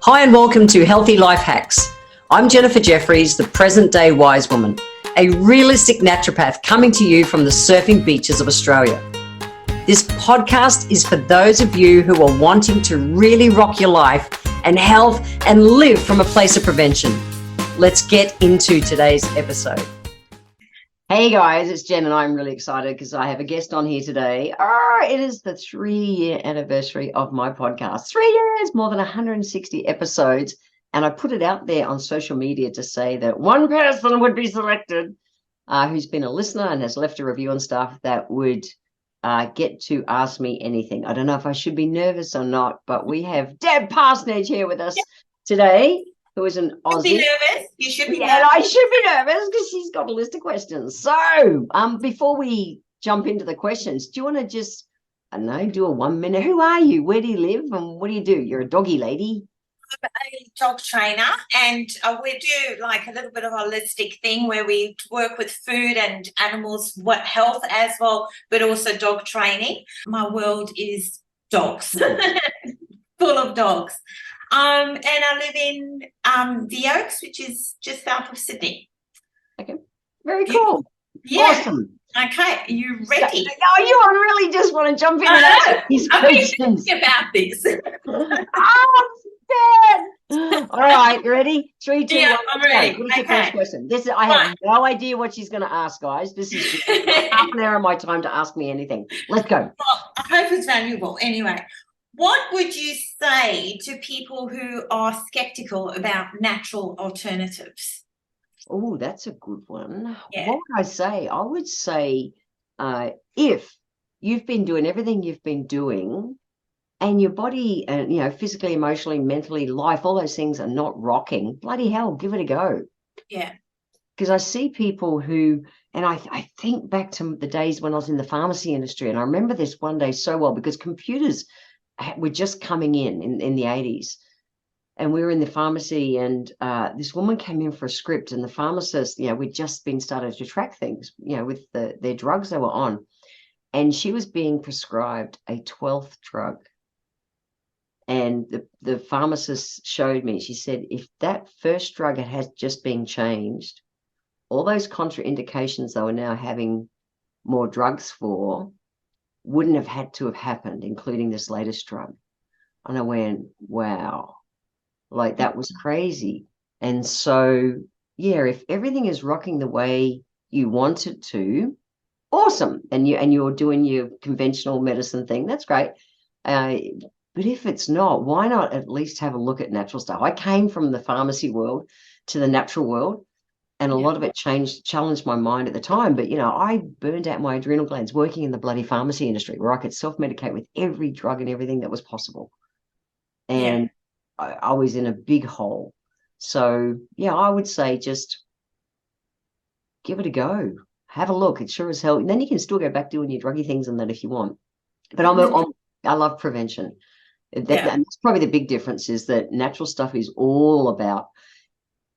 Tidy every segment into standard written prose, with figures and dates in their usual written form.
Hi and welcome to Healthy Life Hacks. I'm Jennifer Jefferies, the present-day wise woman, a realistic naturopath coming to you from the surfing beaches of Australia. This podcast is for those of you who are wanting to really rock your life and health and live from a place of prevention. Let's get into today's episode. Hey guys, it's Jen and I'm really excited because I have a guest on here today. It is the 3-year anniversary of my podcast. 3 years, more than 160 episodes. And I put it out there on social media to say that one person would be selected who's been a listener and has left a review and stuff that would get to ask me anything. I don't know if I should be nervous or not, but we have Deb Parsonage here with us today, who is an Aussie. Be nervous. You should be nervous. And I should be nervous because she's got a list of questions. So before we jump into the questions, do you want to just, I don't know, do a 1 minute? Who are you? Where do you live? And what do you do? You're a doggy lady. I'm a dog trainer, and we do like a little bit of a holistic thing where we work with food and animals, health as well, but also dog training. My world is dogs, full of dogs. And I live in the Oaks, which is just south of Sydney. Okay, very cool. Yeah. Awesome. Okay, are you ready? Oh, you really just want to jump in and ask these questions. I'm thinking about this. Oh, Dad. All right, you ready? 3, 2, 1. Yeah, I'm ready. What is your first question? I have no idea what she's going to ask, guys. This is just half an hour of my time to ask me anything. Let's go. Well, I hope it's valuable. Anyway, what would you say to people who are skeptical about natural alternatives? Oh, that's a good one. Yeah. What would I say? I would say if you've been doing everything you've been doing and your body, physically, emotionally, mentally, life, all those things are not rocking, bloody hell, give it a go. Yeah. Because I see people who, and I think back to the days when I was in the pharmacy industry, and I remember this one day so well because computers were just coming in the 80s. And we were in the pharmacy, and this woman came in for a script, and the pharmacist, we'd just been started to track things, with their drugs they were on. And she was being prescribed a 12th drug. And the pharmacist showed me, she said, if that first drug had just been changed, all those contraindications they were now having more drugs for wouldn't have had to have happened, including this latest drug. And I went, wow. Like, that was crazy. And so, yeah, if everything is rocking the way you want it to, awesome. And you're doing your conventional medicine thing, that's great. But if it's not, why not at least have a look at natural stuff? I came from the pharmacy world to the natural world, and a lot of it challenged my mind at the time. But, I burned out my adrenal glands working in the bloody pharmacy industry where I could self-medicate with every drug and everything that was possible. And I was in a big hole. So, I would say just give it a go. Have a look. It sure as hell. And then you can still go back doing your druggy things and that if you want. But I love prevention. That's probably the big difference, is that natural stuff is all about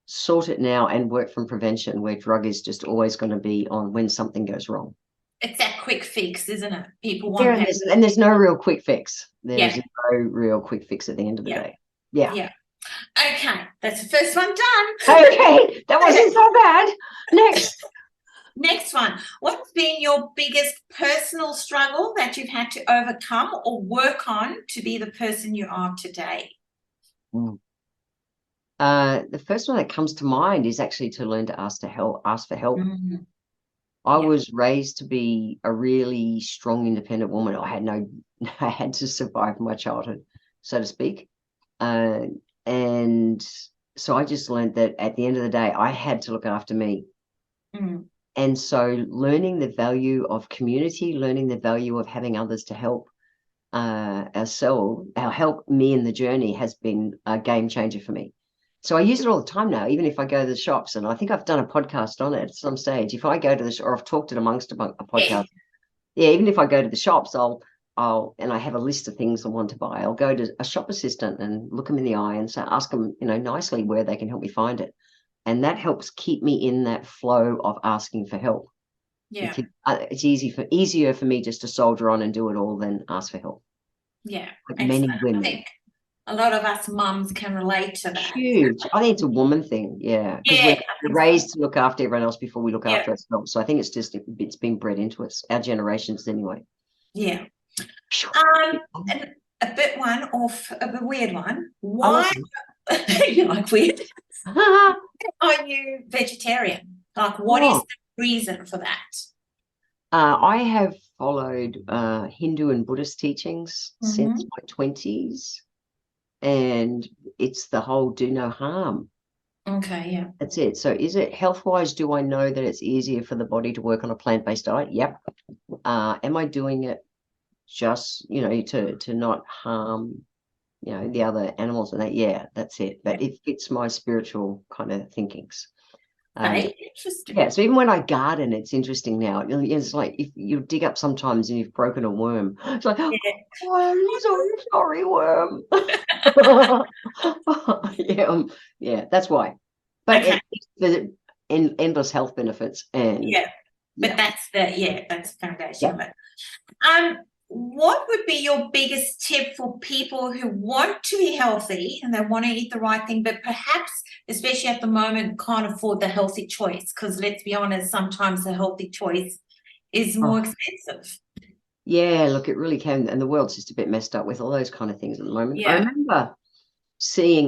sort it now and work from prevention, where drug is just always going to be on when something goes wrong. It's that quick fix, isn't it? People want that. And there's no real quick fix. There's no real quick fix at the end of the day. Yeah. Okay, that's the first one done. Okay, that wasn't so bad. Next one. What's been your biggest personal struggle that you've had to overcome or work on to be the person you are today? The first one that comes to mind is actually to learn to ask for help. Mm-hmm. I was raised to be a really strong, independent woman. I had to survive my childhood, so to speak. And so I just learned that at the end of the day, I had to look after me. Mm. And so learning the value of community, learning the value of having others to help help me in the journey has been a game changer for me. So I use it all the time now, even if I go to the shops, and I think I've done a podcast on it at some stage. If I go to or I've talked it amongst a podcast. Even if I go to the shops, and I have a list of things I want to buy, I'll go to a shop assistant and look them in the eye and ask them, nicely where they can help me find it. And that helps keep me in that flow of asking for help. Yeah. It's easier for me just to soldier on and do it all than ask for help. Yeah. Like many women. a lot of us mums can relate to that. Huge. I think it's a woman thing, yeah, because Yeah, we're raised to look after everyone else before we look yeah, after ourselves. So I think it's been bred into us, our generations anyway. yeah. And a bit one off of a weird one. I like Why you like weird? them. Are you vegetarian? Like, what is Oh, the reason for that? I have followed Hindu and Buddhist teachings since Mhm. my 20s, and it's the whole do no harm. Okay, yeah. That's it. So is it health-wise, do I know that it's easier for the body to work on a plant-based diet? Yep. Am I doing it just, to not harm, the other animals and that? Yeah, that's it. But it fits my spiritual kind of thinkings. Okay, interesting. Yeah, so even when I garden, it's interesting now. It's like if you dig up sometimes and you've broken a worm, it's like, oh, Yeah, I'm so sorry, worm. Yeah, that's why. But okay, it's the endless health benefits, and yeah. But yeah, that's the foundation yeah. of it. What would be your biggest tip for people who want to be healthy and they want to eat the right thing, but perhaps, especially at the moment, can't afford the healthy choice? Because let's be honest, sometimes the healthy choice is more Oh, expensive. yeah, look, it really can, and the world's just a bit messed up with all those kind of things at the moment. I Yeah. remember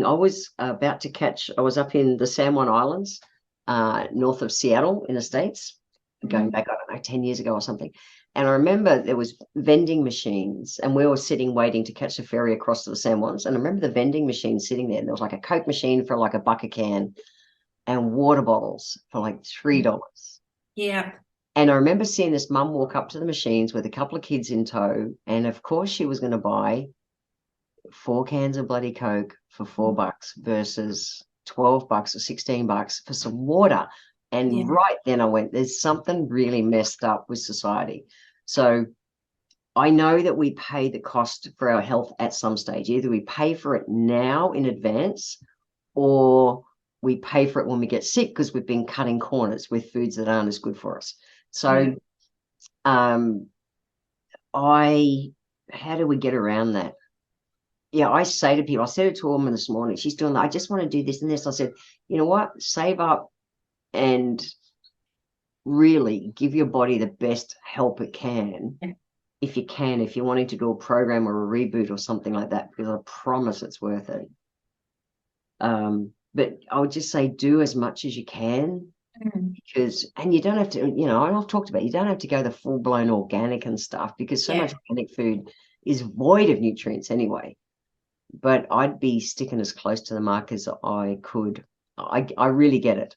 I was about to catch, I was up in the San Juan Islands, north of Seattle in the States, going Mhm. back, I don't know, 10 years ago or something. And I remember there was vending machines and we were sitting waiting to catch the ferry across to the San Juans. And I remember the vending machine sitting there. And there was like a Coke machine for like a buck a can and water bottles for like $3. Yeah. And I remember seeing this mum walk up to the machines with a couple of kids in tow. And of course she was going to buy 4 cans of bloody Coke for $4 versus $12 or $16 for some water. Yeah. And right then I went, there's something really messed up with society. So I know that we pay the cost for our health at some stage. Either we pay for it now in advance or we pay for it when we get sick because we've been cutting corners with foods that aren't as good for us. Yeah. So um, how do we get around that? Yeah, I say to people, I said it to a woman this morning, she's doing that, I just want to do this and this. I said, you know what? Save up and really give your body the best help it can. Yeah. If you can, if you're wanting to do a program or a reboot or something like that, because I promise it's worth it. But I would just say do as much as you can and you don't have to, and I've talked about, you don't have to go the full-blown organic and stuff because so much organic food is void of nutrients anyway. But I'd be sticking as close to the mark as I could. I really get it.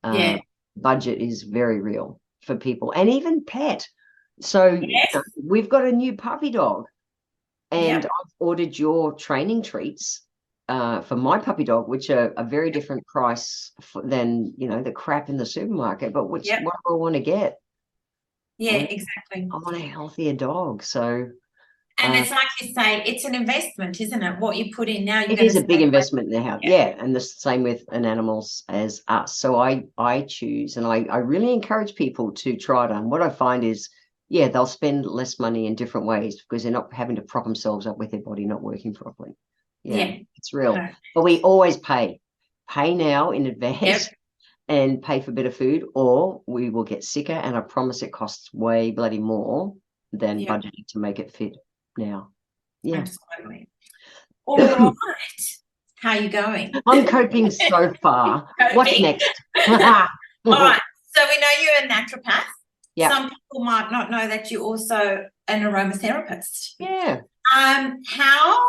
Yeah. Budget is very real for people and even pet. So Yes. we've got a new puppy dog and Yep. I've ordered your training treats for my puppy dog, which are a very different price than, the crap in the supermarket, but what Yep. do I want to get? Yeah, And exactly. I want a healthier dog. So And it's like you say, it's an investment, isn't it? What you put in now, you're it going is to a big stay away. investment in the house. Yeah. And the same with an animals as us. So I choose and I really encourage people to try it on. What I find is, yeah, they'll spend less money in different ways because they're not having to prop themselves up with their body not working properly. Yeah, it's real. Okay. But we always pay now in advance Yep. and pay for better food, or we will get sicker. And I promise it costs way bloody more than Yep. budgeting to make it fit now. Yeah. Absolutely. All right. How are you going? I'm coping so far. What's Coping. next? All right. So we know you're a naturopath. Yeah. Some people might not know that you're also an aromatherapist. Yeah. How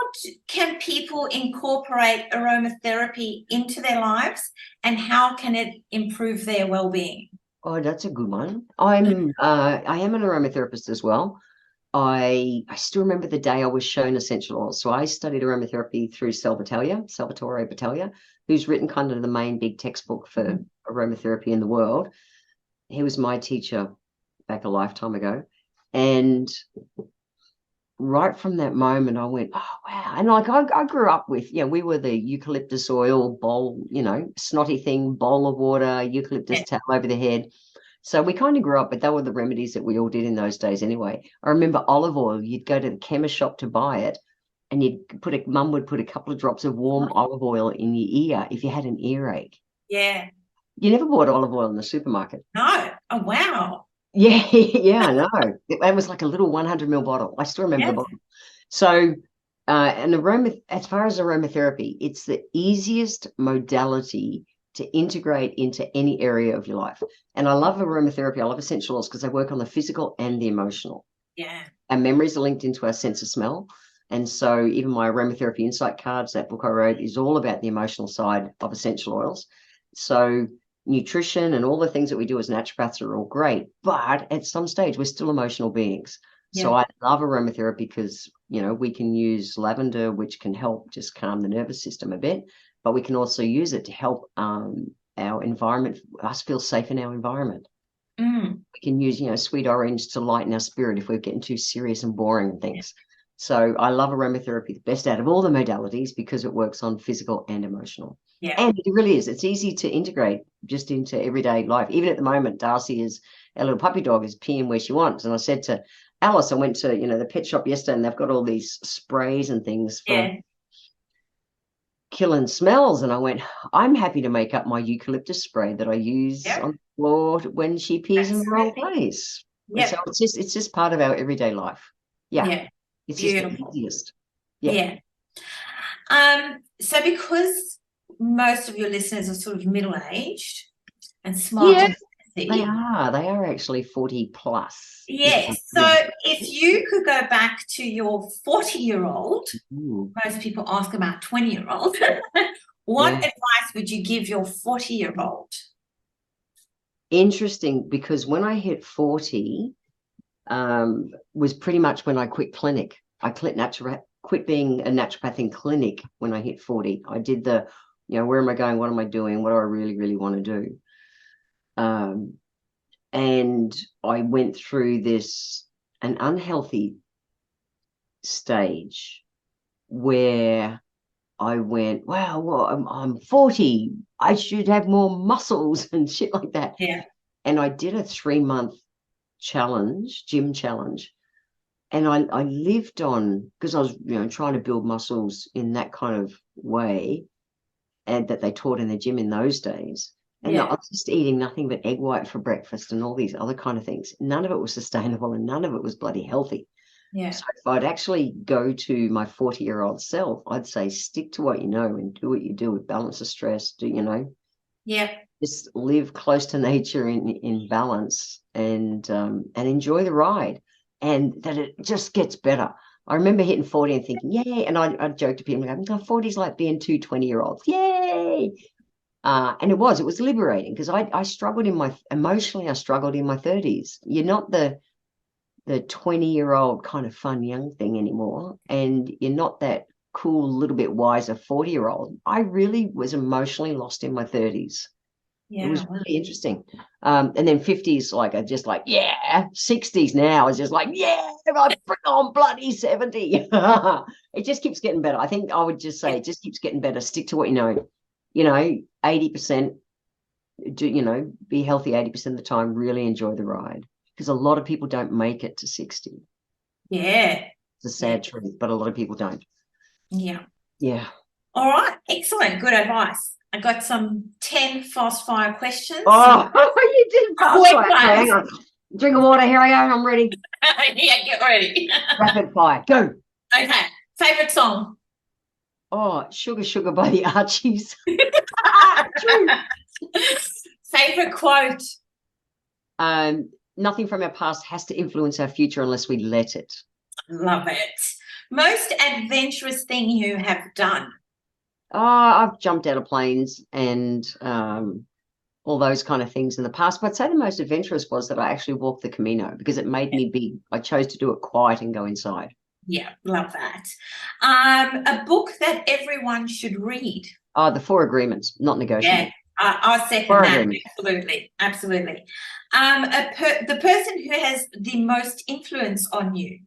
can people incorporate aromatherapy into their lives, and how can it improve their well-being? Oh, that's a good one. I am an aromatherapist as well. I still remember the day I was shown essential oils. So I studied aromatherapy through Salvatore Battaglia, who's written kind of the main big textbook for aromatherapy in the world. He was my teacher back a lifetime ago. And right from that moment, I went, oh, wow. And like I grew up with, we were the eucalyptus oil bowl, snotty thing, bowl of water, eucalyptus towel over the head. So we kind of grew up, but they were the remedies that we all did in those days anyway. I remember olive oil, you'd go to the chemist shop to buy it. and mum would put a couple of drops of warm olive oil in your ear if you had an earache. Yeah. You never bought olive oil in the supermarket. No. Oh, wow. Yeah, yeah, I know. It was like a little 100 ml bottle. I still remember the bottle. So, as far as aromatherapy, it's the easiest modality to integrate into any area of your life. And I love aromatherapy. I love essential oils because they work on the physical and the emotional. Yeah. Our memories are linked into our sense of smell. And so even my aromatherapy insight cards, that book I wrote, is all about the emotional side of essential oils. So nutrition and all the things that we do as naturopaths are all great, but at some stage we're still emotional beings. So I love aromatherapy because, we can use lavender, which can help just calm the nervous system a bit, but we can also use it to help our environment, us feel safe in our environment. We can use, sweet orange to lighten our spirit if we're getting too serious and boring and things. So I love aromatherapy, the best out of all the modalities, because it works on physical and emotional. Yeah. And it really is. It's easy to integrate just into everyday life. Even at the moment, Darcy our little puppy dog is peeing where she wants. And I said to Alice, I went to, the pet shop yesterday, and they've got all these sprays and things for killing smells. And I went, I'm happy to make up my eucalyptus spray that I use on the floor when she pees in the wrong place. So it's just part of our everyday life. Yeah. It's Beautiful. just the easiest. Yeah. So because most of your listeners are sort of middle-aged and smart, they are actually 40 plus. Yes. So if you could go back to your 40-year-old, most people ask about 20-year-old, what advice would you give your 40-year-old? Interesting, because when I hit 40, was pretty much when I quit clinic. I quit being a naturopath in clinic when I hit 40. I did where am I going? What am I doing? What do I really, really want to do? And I went through an unhealthy stage where I went, wow, well, I'm 40. I should have more muscles and shit like that. Yeah. And I did a 3-month gym challenge. And I lived on, because I was, trying to build muscles in that kind of way, and that they taught in the gym in those days. And I was just eating nothing but egg white for breakfast and all these other kind of things. None of it was sustainable and none of it was bloody healthy. Yeah. So if I'd actually go to my 40-year-old self, I'd say stick to what you know and do what you do with balance the stress. Just live close to nature in balance and enjoy the ride, and that it just gets better. I remember hitting 40 and thinking, yay. And I joked to people, like, 40 is like being 20-year-olds. Yay. And it was liberating, because I struggled emotionally, I struggled in my 30s. You're not the 20-year-old kind of fun young thing anymore. And you're not that cool, little bit wiser 40-year-old. I really was emotionally lost in my 30s. It was really interesting. And then 50s, I just 60s now is just I bring on bloody 70. It just keeps getting better. I think I would just say it just keeps getting better. Stick to what you know. 80%, be healthy 80% of the time, really enjoy the ride. Because a lot of people don't make it to 60. Yeah. It's a sad truth, but a lot of people don't. Yeah. Yeah. All right. Excellent. Good advice. I got some 10 fast fire questions. Oh, you did fast fire. Hang on. Drink of water. Here I go. I'm ready. Yeah, get ready. Rapid fire. Go. Okay. Favorite song? Oh, Sugar Sugar by the Archies. Favorite quote? Nothing from our past has to influence our future unless we let it. Love it. Most adventurous thing you have done? I've jumped out of planes and all those kind of things in the past. But I'd say the most adventurous was that I actually walked the Camino, because it made me big. I chose to do it quiet and go inside. Yeah, love that. A book that everyone should read? The 4 Agreements, not negotiable. Yeah, I second that. Absolutely, absolutely. The person who has the most influence on you?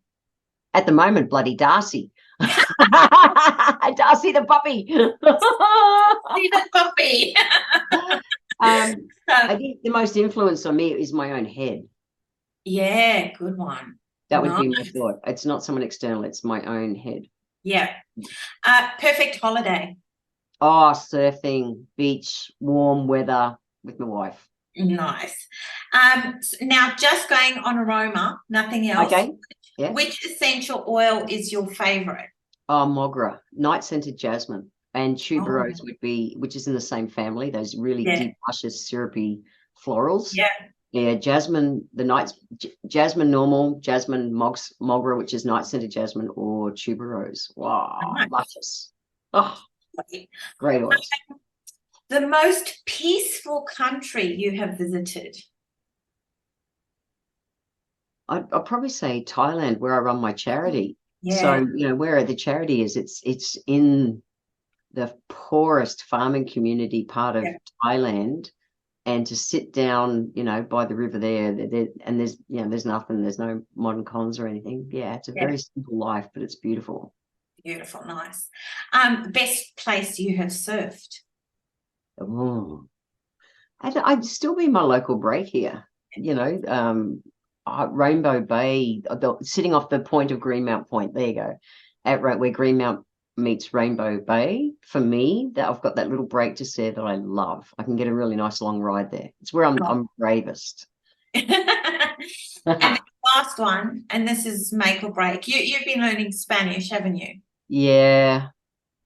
At the moment, bloody Darcy. Darcy the puppy. See the puppy. I think the most influence on me is my own head. Yeah, good one. That would be my thought. It's not someone external, it's my own head. Yeah. Perfect holiday. Oh, surfing, beach, warm weather with my wife. Nice. Now, just going on aroma, nothing else. Okay. Yeah. Which essential oil is your favorite? Oh, Mogra, night scented jasmine, and Oh, tuberose would be, which is in the same family. Those really yeah, deep, luscious, syrupy florals. yeah. Yeah, jasmine, jasmine normal, jasmine mogra, which is night scented jasmine, or tuberose. Wow, Nice. luscious. Oh, great oils. The most peaceful country you have visited? I'd probably say Thailand, where I run my charity. So, Yeah, where the charity is, it's in the poorest farming community part of yeah, Thailand, and to sit down, by the river there, and there's nothing, there's no modern cons or anything. Yeah, it's a yeah. very simple life, but it's beautiful. Beautiful, nice. Best place you have surfed? Oh, I'd still be my local break here. Rainbow Bay, sitting off the point of Greenmount Point. There you go, where Greenmount meets Rainbow Bay. For me, that I've got that little break just there that I love. I can get a really nice long ride there. It's where Oh. I'm bravest. And the last one, and this is make or break. You've been learning Spanish, haven't you? Yeah,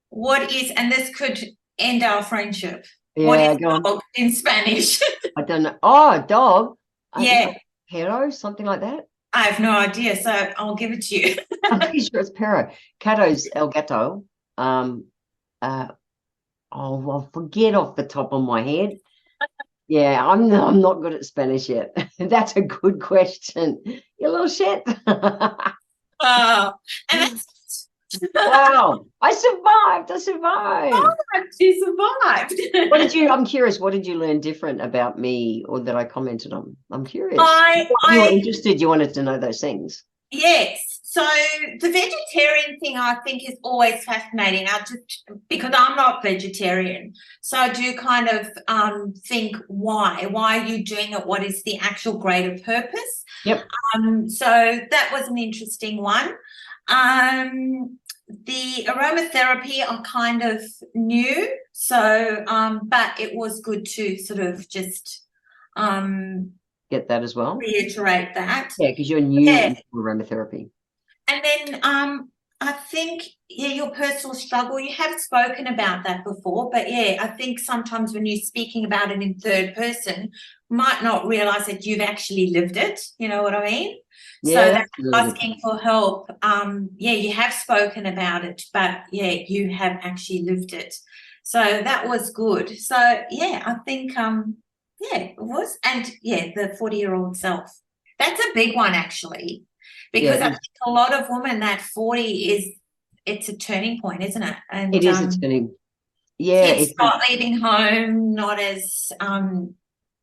What is, and this could end our friendship. What yeah. is Go on. dog in Spanish? I don't know. Oh, dog. Is Yeah, that Pero? Something like that. I have no idea, so I'll give it to you. I'm pretty sure it's Pero. Cato's El Gato. Um. Uh. Oh, I'll forget off the top of my head. Yeah, I'm not good at Spanish yet. That's a good question. You little shit. Oh, and that's Wow. I survived. she survived. I'm curious, what did you learn different about me or that I commented on? I'm curious. I You were I interested, you wanted to know those things. Yes. So the vegetarian thing I think is always fascinating. I just because I'm not vegetarian, so I do kind of think why? Why are you doing it? What is the actual greater purpose? Yep. So that was an interesting one. The aromatherapy I kind of knew, so but it was good to sort of just Get that as well. reiterate that. Yeah, because you're new Yeah. into aromatherapy. And then I think, yeah, your personal struggle, you have spoken about that before, but yeah, I think sometimes when you're speaking about it in third person, might not realize that you've actually lived it. You know what I mean? So Yeah, that that's really good. asking for help, yeah, you have spoken about it, but yeah, you have actually lived it. So that was good. So yeah, I think yeah, it was. And yeah, the 40-year-old self. That's a big one actually. Yeah, Because I think a lot of women that 40 it's a turning point, isn't it? it And is a turning. Yeah, kids start leaving home, not as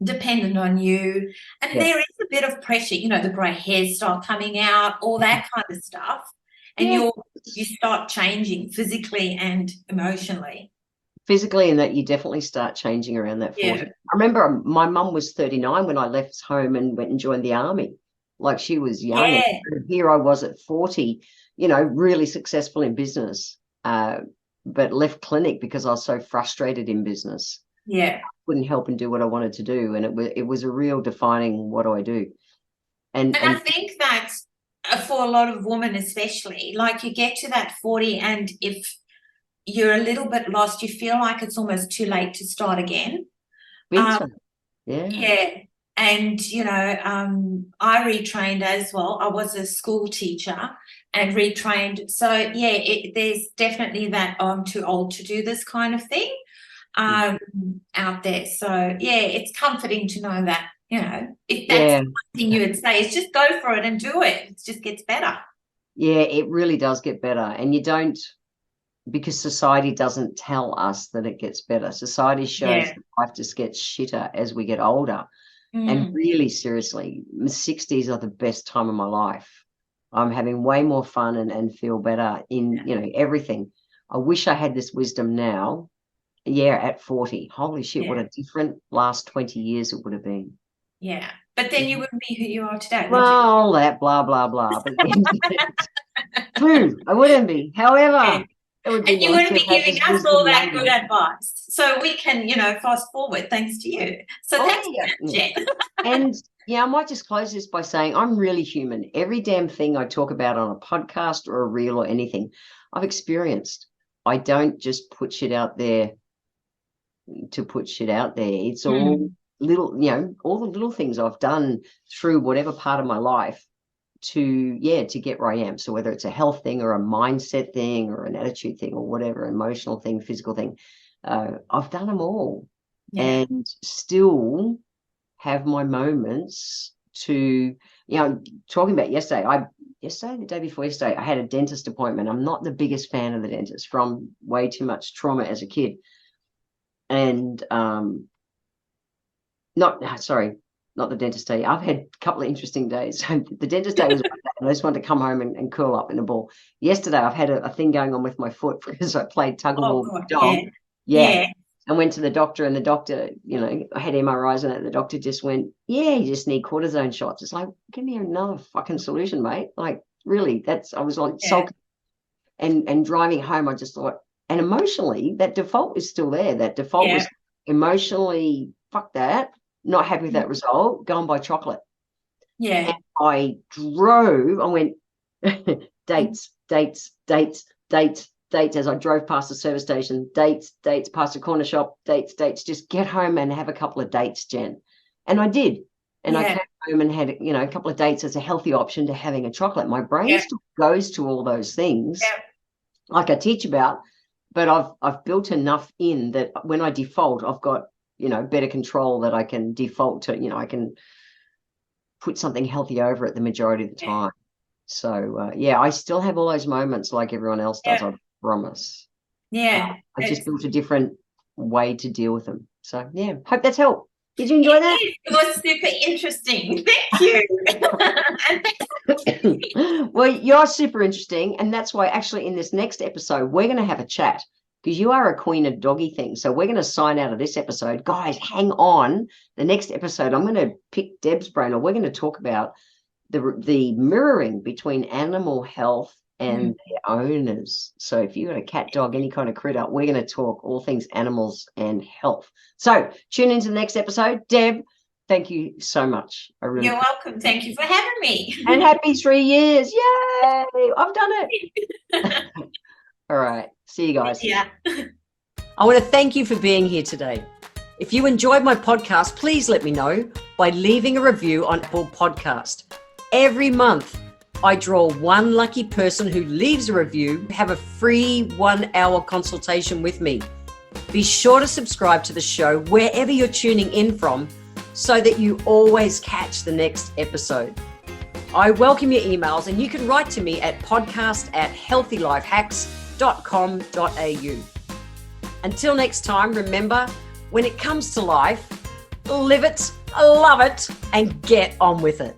dependent on you. And yeah, there is a bit of pressure, the grey hairs start coming out, all that kind of stuff. And yeah. you start changing physically and emotionally. Physically, and that you definitely start changing around that 40. Yeah. I remember my mum was 39 when I left home and went and joined the army. Like, she was young, and Yeah. here I was at 40, really successful in business, but left clinic because I was so frustrated in business. Yeah. Couldn't help and do what I wanted to do, and it was a real defining, what do I do? And And I think that for a lot of women especially, like you get to that 40 and if you're a little bit lost, you feel like it's almost too late to start again. big Um, time. Yeah. yeah. And, I retrained as well. I was a school teacher and retrained. So, yeah, there's definitely that I'm too old to do this kind of thing out there. So, yeah, it's comforting to know that, if that's Yeah. the one thing you would say is just go for it and do it. It just gets better. Yeah, it really does get better. And you don't, because society doesn't tell us that it gets better. Society shows Yeah. that life just gets shitter as we get older. And Mm, really, seriously, my 60s are the best time of my life. I'm having way more fun and feel better in, everything. I wish I had this wisdom now. Yeah, at 40. Holy shit, what yeah. a different last 20 years it would have been. Yeah. But then you wouldn't be who you are today, would you? Well, that blah, blah, blah. But True, I wouldn't be. However, it would be And you nice wouldn't to be have giving this us wisdom all that good later. advice. So we can, fast forward thanks to you. So Oh, thanks yeah. for that, Jen. And I might just close this by saying I'm really human. Every damn thing I talk about on a podcast or a reel or anything, I've experienced. I don't just put shit out there to put shit out there. It's all little, all the little things I've done through whatever part of my life to get where I am. So whether it's a health thing or a mindset thing or an attitude thing or whatever, emotional thing, physical thing, I've done them all, and still have my moments to, talking about yesterday, the day before yesterday, I had a dentist appointment. I'm not the biggest fan of the dentist, from way too much trauma as a kid. And not the dentist day. I've had a couple of interesting days. The dentist day was one day, and I just wanted to come home and curl up in a ball. Yesterday, I've had a thing going on with my foot because I played tug of war with the dog. Yeah. And went to the doctor, and the doctor, I had MRIs on it. And the doctor just went, "Yeah, you just need cortisone shots." It's like, give me another fucking solution, mate. Like, really, I was like sulking. And driving home, I just thought, and emotionally, that default is still there. That default was emotionally, fuck that, not happy with that result, go and buy chocolate. Yeah. And I went dates as I drove past the service station, dates past the corner shop, dates, just get home and have a couple of dates, Jen. And I did. And I came home and had, a couple of dates as a healthy option to having a chocolate. My brain still goes to all those things, like I teach about, but I've built enough in that when I default, I've got, better control, that I can default to, I can put something healthy over it the majority of the time. So, I still have all those moments like everyone else does, I promise. I just built a different way to deal with them. So, hope that's helped. Did you enjoy that? It was super interesting. Thank you. Well, you're super interesting. And that's why actually in this next episode, we're going to have a chat, because you are a queen of doggy things. So we're going to sign out of this episode. Guys, hang on. The next episode, I'm going to pick Deb's brain, or we're going to talk about the mirroring between animal health and their owners. So if you've got a cat, dog, any kind of critter, we're going to talk all things animals and health. So tune into the next episode. Deb, thank you so much. You're welcome. Thank you for having me. And happy 3 years. Yay! I've done it. All right. See you guys. Yeah. I want to thank you for being here today. If you enjoyed my podcast, please let me know by leaving a review on Apple Podcast. Every month, I draw one lucky person who leaves a review, have a free 1-hour consultation with me. Be sure to subscribe to the show wherever you're tuning in from, so that you always catch the next episode. I welcome your emails, and you can write to me at podcast@healthylifehacks.com.au. Until next time, remember, when it comes to life, live it, love it, and get on with it.